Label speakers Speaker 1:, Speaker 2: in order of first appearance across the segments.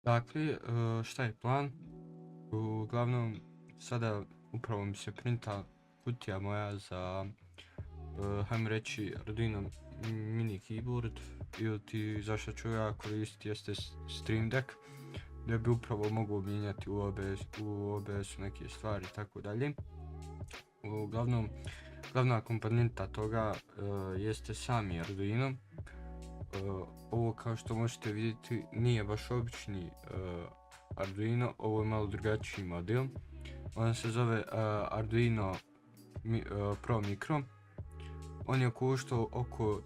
Speaker 1: Dakle, šta je plan? Uglavnom, sada upravo mi se printa kutija moja za, hajmo reći, Arduino mini keyboard, ili ti za što ću ja koristiti jeste Stream Deck, da bi upravo mogao mijenjati u OBS-u neke stvari i tako dalje. Uglavnom, glavna komponenta toga jeste sami Arduino. Ovo, kao što možete vidjeti, nije baš obični Arduino, ovo je malo drugačiji model. On se zove Arduino Pro Micro. On je koštao oko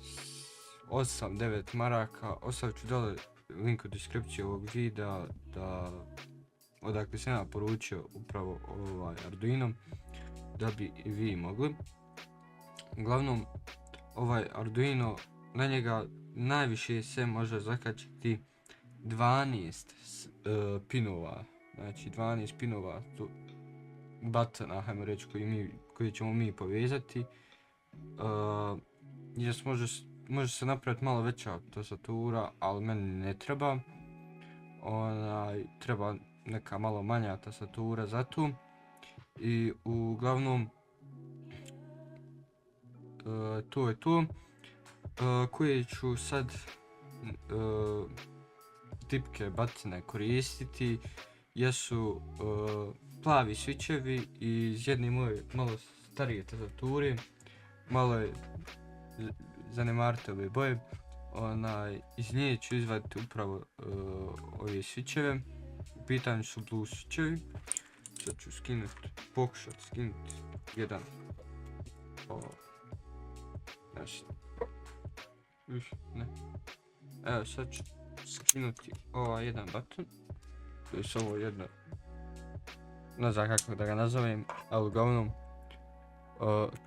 Speaker 1: 8-9 maraka. Ostavit ću dole link u deskripciji ovog videa odakle sam ja poručio upravo ovaj Arduino, da bi i vi mogli. Uglavnom, ovaj Arduino, na njega najviše se može zakačiti 12 pinova, znači 12 pinova batona, hajmo reći, koji ćemo mi povezati. Može se napraviti malo veća tastatura, ali meni ne treba. Treba neka malo manja tastatura za to. I uglavnom, to je to. Koje ću sad tipke batine koristiti jesu plavi switchevi iz jedne moje malo starije tastature. Malo je zanemarite ove boje. Iz nje ću izvaditi upravo ove switcheve. U pitanju su blue switchevi. Sad ću pokušati skinuti jedan. Ne. Evo, sad ću skinuti ovaj jedan baton. To je ovo jedno, ne znam kako da ga nazovem, ali uglavnom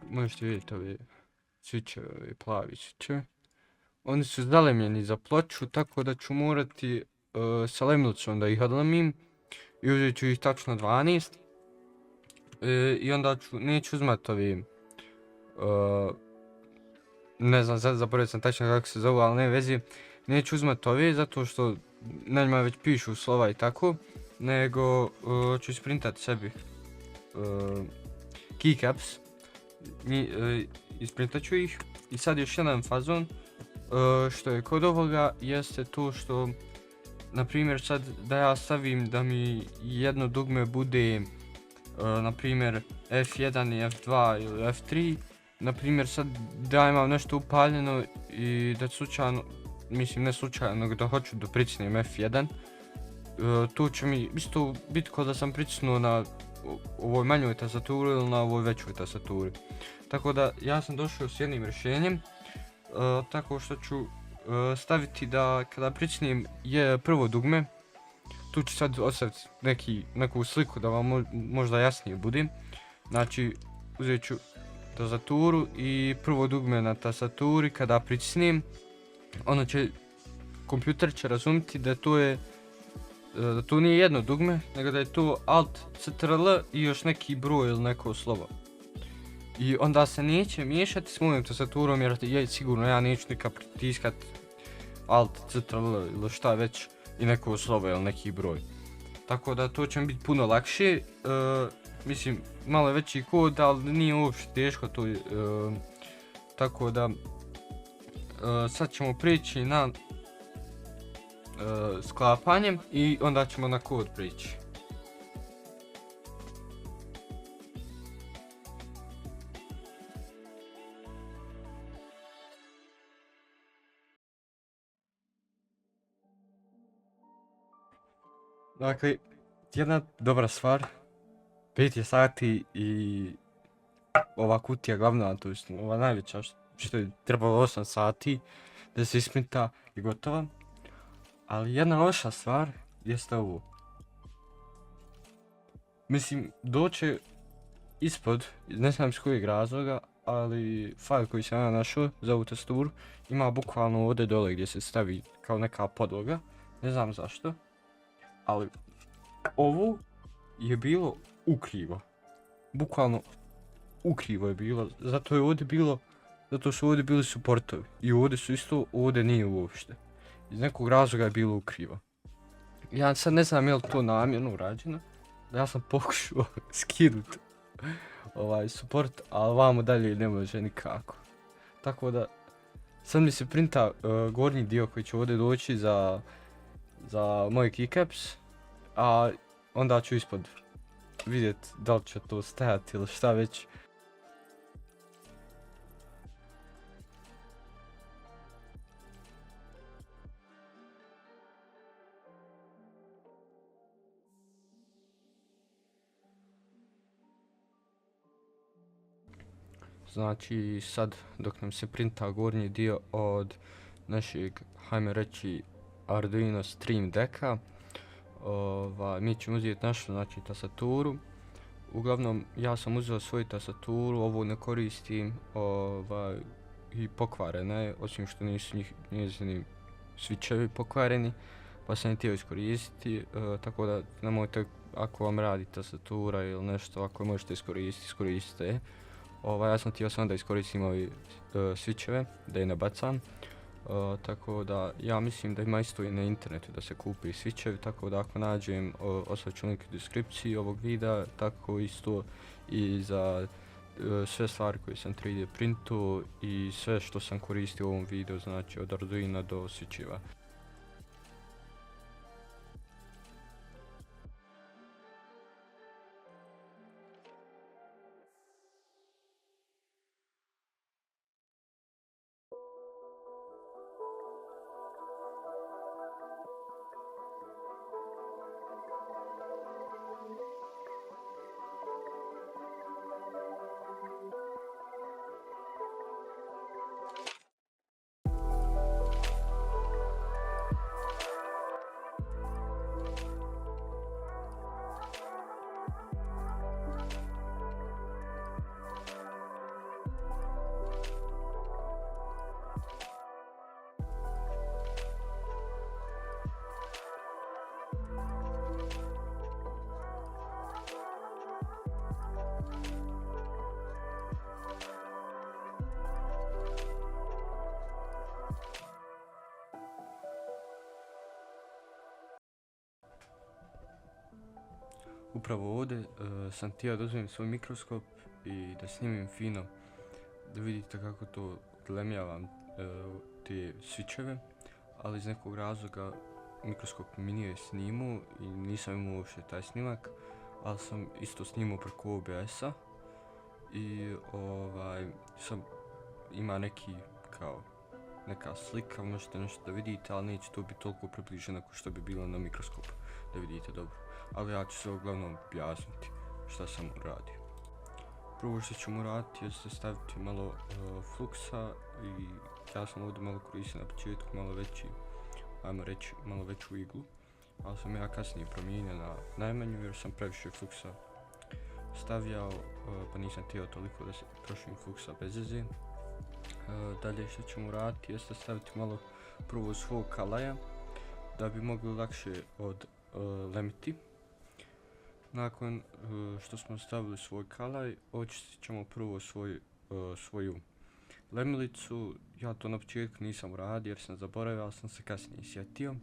Speaker 1: možete vidjeti ove switcheve, ove plavi switcheve. Oni su zalemljeni za ploču, tako da ću morati sa lemilcom da ih odlemim i uzet ću ih tačno 12. I onda neću uzmat ove, ne znam, sad zaboravio sam tačno kako se zovu, ali ne vezi. Neću uzmat ove zato što na njima već pišu slova i tako, nego ću isprintat sebi keycaps, isprintat ću ih. I sad još jedan fazon što je kod ovoga jeste to što, na primjer, sad da ja stavim da mi jedno dugme bude na primjer F1 i F2 ili F3, na primjer sad da imam nešto upaljeno i da slučajno, mislim ne slučajno, nego da hoću da pritisnem F1, tu će mi isto biti kao da sam pritisnuo na ovoj manjoj tastaturi ili na ovoj većoj tastaturi. Tako da ja sam došao s jednim rješenjem, tako što ću staviti da kada pritisnem prvo dugme, tu ću sad ostaviti neku sliku da vam možda jasnije bude. Znači, uzet ću tastaturu i prvo dugme na tastaturi kada pritisnem, ono će, kompjuter će razumjeti da to nije jedno dugme, nego da je to Alt, Ctrl i još neki broj ili neko slovo. I onda se neće miješati s mojom tastaturom, jer sigurno ja neću nikad pritiskat Alt, Ctrl ili šta već i neko slovo ili neki broj. Tako da to će mi biti puno lakše. Mislim, malo je veći kod, ali nije uopšte teško to. Tako da sad ćemo prijeći na sklapanje i onda ćemo na kod prijeći. Dakle, jedna dobra stvar, 5 je sati i ova kutija glavna, to je ova najveća, što je trebalo 8 sati da se isprinta i gotova. Ali jedna loša stvar jeste ovo. Mislim, doće ispod, ne znam iz kojeg razloga, ali file koji sam ja našao za ovu tastaturu ima bukvalno ovdje dole gdje se stavi kao neka podloga, ne znam zašto. Ali ovo je bilo ukrivo, bukvalno ukrivo je bilo, zato su ovdje bili suportovi i ovdje su isto, ovdje nije uopšte. Iz nekog razloga je bilo ukrivo. Ja sad ne znam je li to namjerno urađeno. Ja sam pokušao skinuti ovaj support, ali vamo dalje ne može nikako. Tako da sad mi se printa gornji dio koji će ovdje doći za moj keycaps, a onda ću ispod vidjet da li će to stajati ili šta već. Znači sad dok nam se printa gornji dio od našeg, hajme reći, Arduino Stream Decka, mi ćemo uzeti našu, znači, tastaturu. Uglavnom ja sam uzeo svoju tastaturu, ovu ne koristim, i pokvarena je, osim što nisu njezini switchevi pokvareni, pa sam je htio iskoristiti, tako da nemojte, ako vam radi tastatura ili nešto, ako možete iskoristiti, iskoristite je. Ja sam htio sam da iskoristim ovi switcheve, da je ne bacam. Tako da ja mislim da ima isto i na internetu da se kupi switchevi, tako da ako nađem ostavit ću link u deskripciji ovog videa, tako isto i za sve stvari koje sam 3D printu i sve što sam koristio u ovom videu, znači od Arduina do switcheva. Upravo ovdje sam htio da uzmem svoj mikroskop i da snimim fino, da vidite kako to odlemljavam te switcheve, ali iz nekog razloga mikroskop mi nije snimao i nisam imao uopće taj snimak, ali sam isto snimao preko OBS-a i sam ima neka slika, možete nešto da vidite, ali neće to biti toliko približeno kao što bi bilo na mikroskopu, da vidite dobro. Ali ja ću se uglavnom objasniti šta sam uradio. Prvo što ćemo uraditi jeste staviti malo fluksa i ja sam ovdje malo koristio na početku malo veći, ajmo reći malo veću iglu, ali sam ja kasnije promijenio na najmanju jer sam previše fluksa stavljao, pa nisam htio toliko da se trošim fluksa bez veze. Dalje što ćemo uraditi jeste staviti malo prvo svog kalaja da bi mogli lakše odlemiti. Nakon što smo stavili svoj kalaj, očistit ćemo prvo svoju lemilicu. Ja to na početku nisam uradio jer sam zaboravio, ali sam se kasnije sjetio.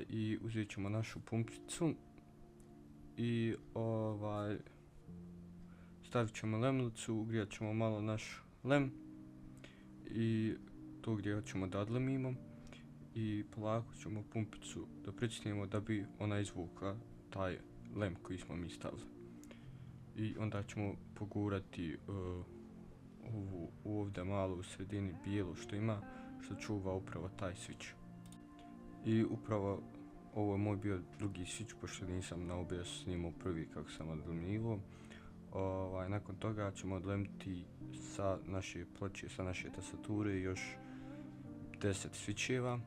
Speaker 1: I uzet ćemo našu pumpicu i stavit ćemo lemilicu, ugrijat ćemo malo naš lem i to gdje ćemo da odlemimo i polako ćemo pumpicu da pritisnemo da bi ona izvukla taj lem koji smo mi stavili. I onda ćemo pogurati ovu ovdje malo u sredini bijelu što ima, što čuva upravo taj switch. I upravo ovo je moj bio drugi switch, pošto nisam na OBS snimao prvi kako sam odlemljivo. Nakon toga ćemo odlemiti sa naše ploče, sa naše tastature još 10 switcheva.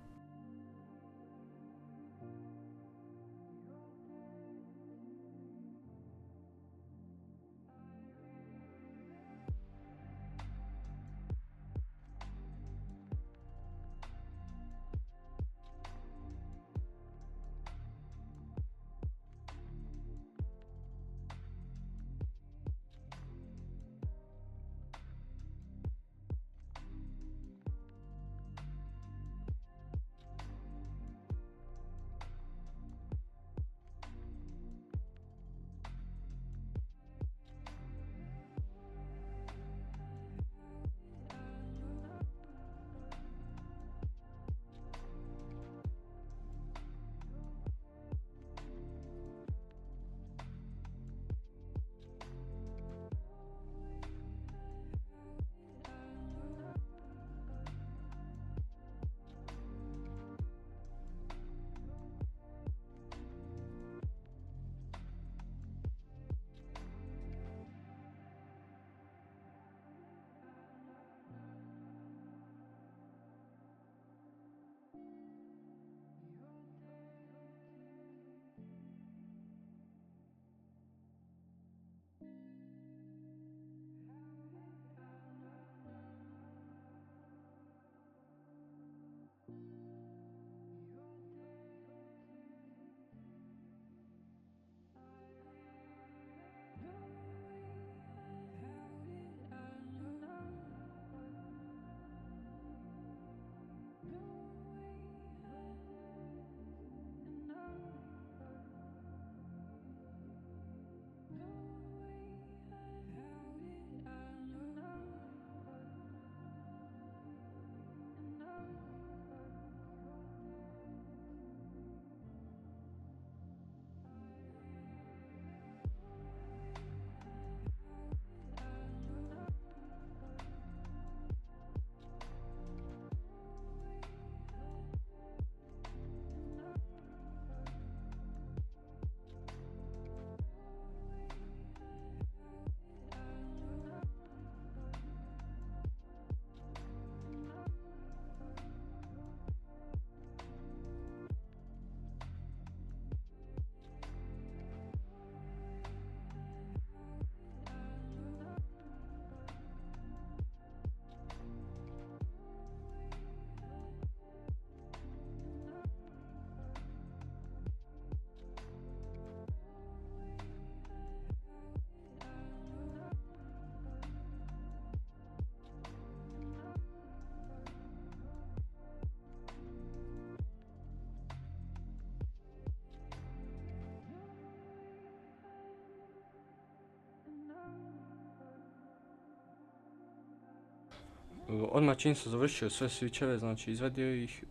Speaker 1: odmah čim sam završio sve switcheve, znači izvadio ih,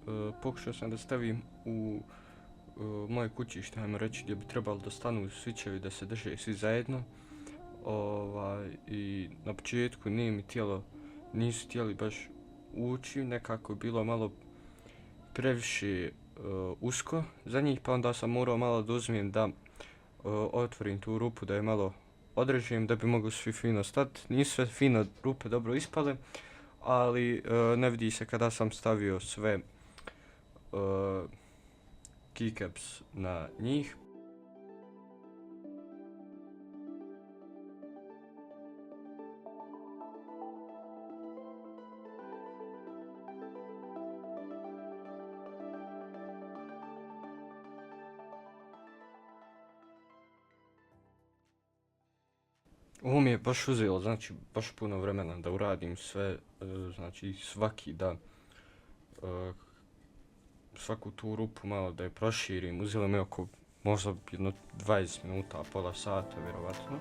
Speaker 1: pokušao sam da stavim u moje kućište, ajmo reći, gdje bi trebalo da stanu switchevi da se drže svi zajedno. I na početku nisu htjeli baš ući, nekako je bilo malo previše usko za njih, pa onda sam morao malo da uzmem da otvorim tu rupu, da je malo odrežem da bi mogli svi fino stati. Nisu sve fino rupe dobro ispale, ali ne vidi se kada sam stavio sve keycaps na njih. Ovo mi je baš uzelo, znači baš puno vremena da uradim sve, znači svaki da svaku tu rupu malo da je proširim, uzelo mi oko možda jedno 20 minuta, pola sata vjerovatno.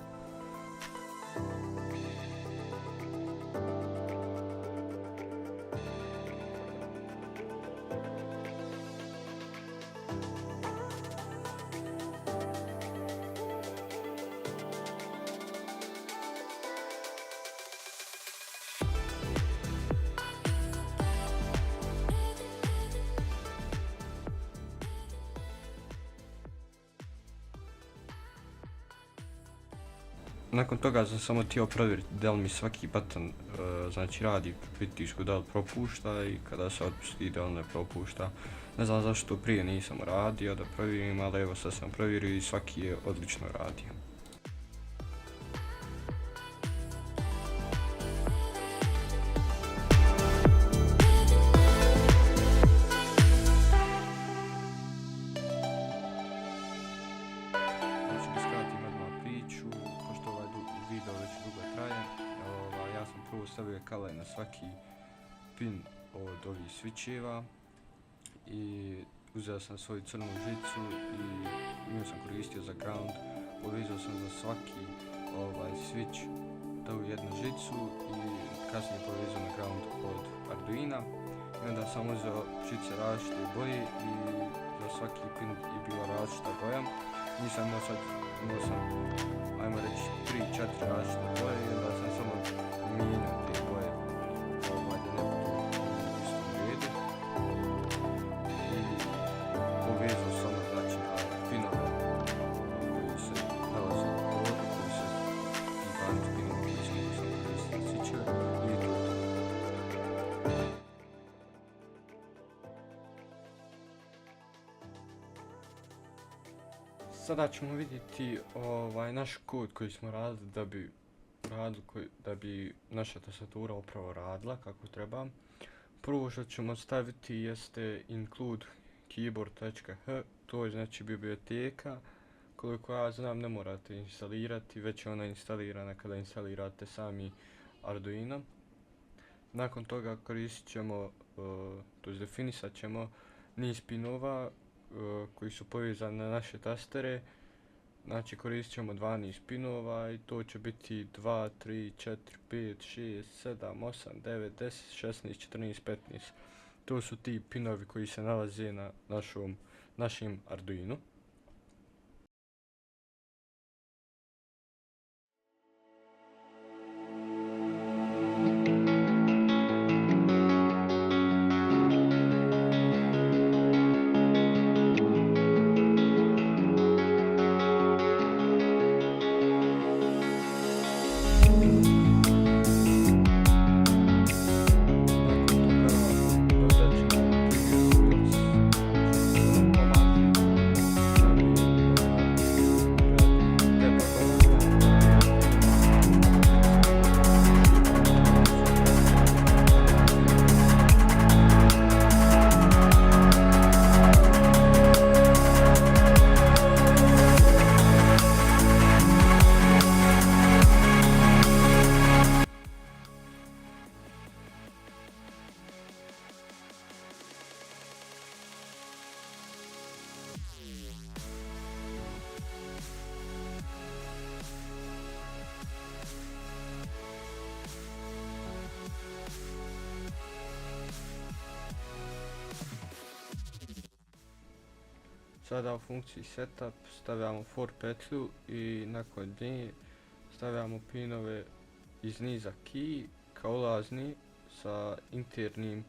Speaker 1: Nakon toga sam samo htio provjeriti da li mi svaki button znači radi pritisku, da li propušta i kada se otpusti da li ne propušta. Ne znam zašto prije nisam radio da provjerim, ali evo sad sam provjerio i svaki je odlično radio. Stavio kale na svaki pin od ovih switcheva i uzeo sam svoju crnu žicu i nju sam koristio za ground. Povezao sam za svaki switch tu jednu žicu i kasnije povezao na ground od Arduina. I onda sam uzeo žice različite boje i za svaki pin je bila različita boja. Nisam imao sam, ajmo reći, 3-4 različite boje i onda sam samo mijenjao te boje da ne budu u istom redu i povezao sam znači na pinove koji se nalaze u kodu, koji se ti band pinove koji se mogu sam koristiti na switcheve i to. Sada ćemo vidjeti naš kod koji smo radili da bi naša tastatura upravo radila kako treba. Prvo što ćemo staviti jeste include keyboard.h, to je znači biblioteka. Koliko ja znam ne morate instalirati, već je ona instalirana kada instalirate sami Arduino. Nakon toga koristit ćemo, to jest definisat ćemo niz pinova koji su povezani na naše tastere. Znači koristit ćemo 12 pinova i to će biti 2, 3, 4, 5, 6, 7, 8, 9, 10, 16, 14, 15. To su ti pinovi koji se nalaze na našem Arduinu. Sada u funkciji setup stavljamo for petlju i nakon nje stavljamo pinove iz niza key kao ulazni sa internim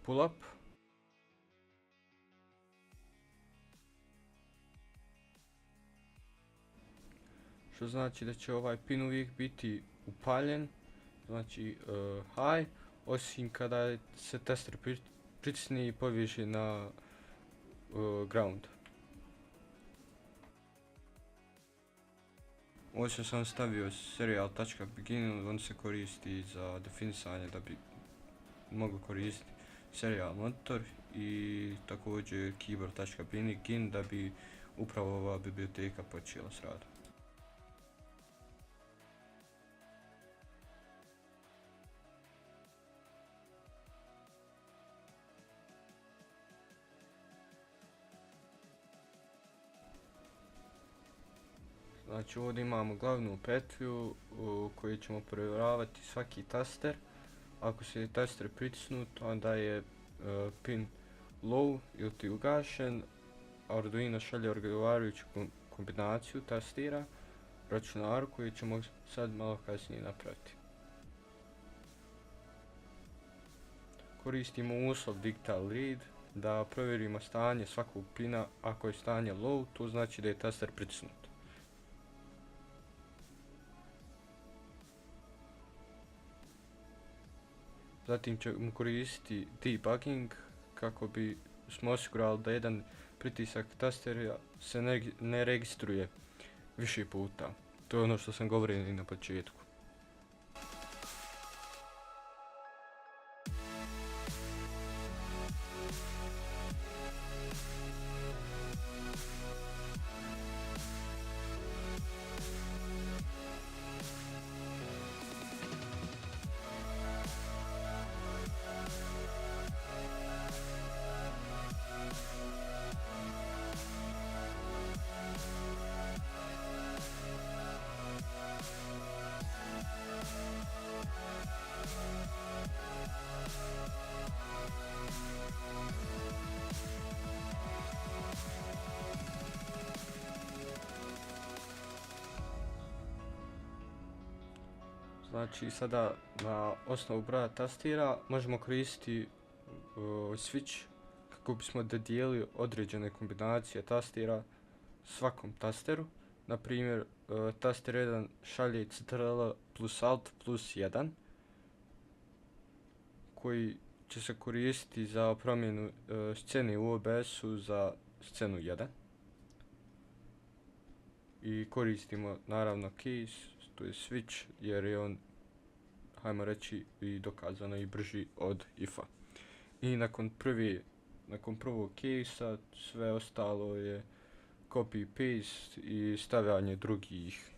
Speaker 1: pull-up. Što znači da će ovaj pin uvijek biti upaljen, znači high, osim kada se tester pritisne i poviši na ground. Ovdje sam stavio serial.begin, on se koristi za definisanje da bi mogao koristiti serial monitor i također keyboard.begin da bi upravo ova biblioteka počela s radom. Znači ovdje imamo glavnu petlju u kojoj ćemo provjeravati svaki taster. Ako se taster pritisnut, onda je pin low ili ti ugašen. Arduino šalje odgovarajuću kombinaciju tastera računaru koju ćemo sad malo kasnije napraviti. Koristimo uslov digital read da provjerimo stanje svakog pina. Ako je stanje low, to znači da je taster pritisnut. Zatim ćemo koristiti debugging kako bi smo osigurali da jedan pritisak tastera se ne registruje više puta. To je ono što sam govorio i na početku. Znači sada na osnovu broja tastera možemo koristiti switch kako bismo dodijelili određene kombinacije tastera svakom tasteru. Na primjer, taster 1 šalje Ctrl plus Alt plus 1 koji će se koristiti za promjenu scene u OBS-u za scenu 1. I koristimo naravno case, to je switch, jer je on, hajmo reći, i dokazano i brži od if-a. I nakon prvog case-a sve ostalo je copy paste i stavljanje drugih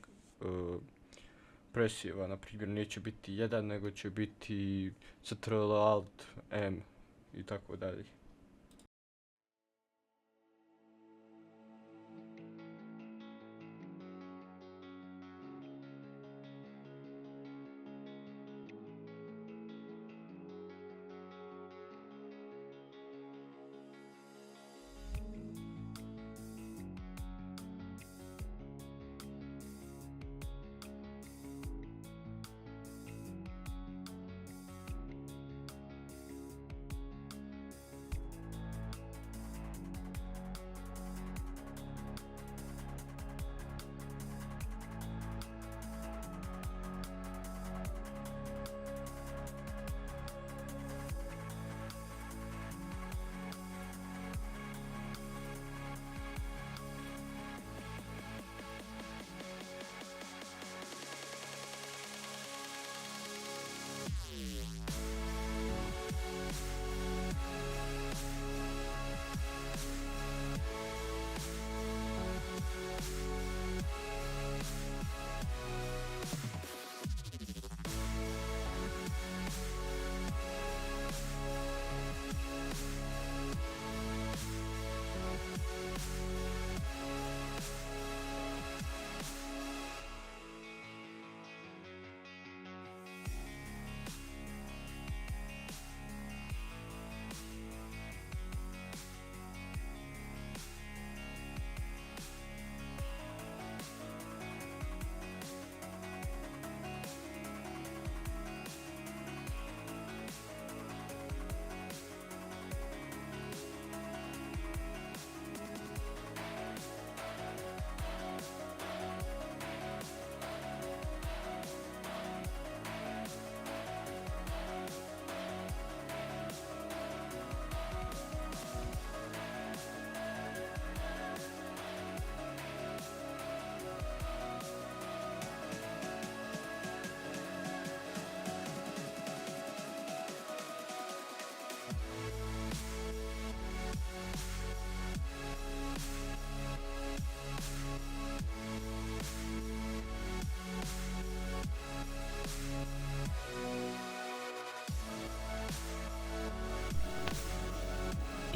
Speaker 1: presjeva. Na primjer, neće biti 1 nego će biti Ctrl Alt M i tako dalje.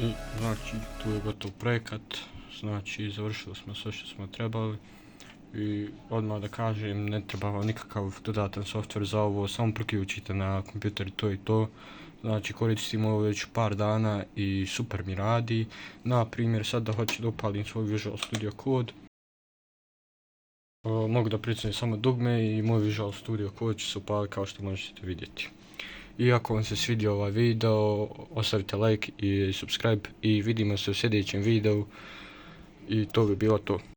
Speaker 1: I znači tu je gotov projekat, znači završili smo sve što smo trebali. I odmah da kažem, ne treba vam nikakav dodatan software za ovo, samo priključite na kompjuter i to i to. Znači koristim ovo već par dana i super mi radi. Na primjer sad da hoću da upalim svoj Visual Studio Code, mogu da pritisnem samo dugme i moj Visual Studio Code će se upaliti kao što možete vidjeti. I ako vam se svidio ovaj video, ostavite like i subscribe i vidimo se u sljedećem videu i to bi bilo to.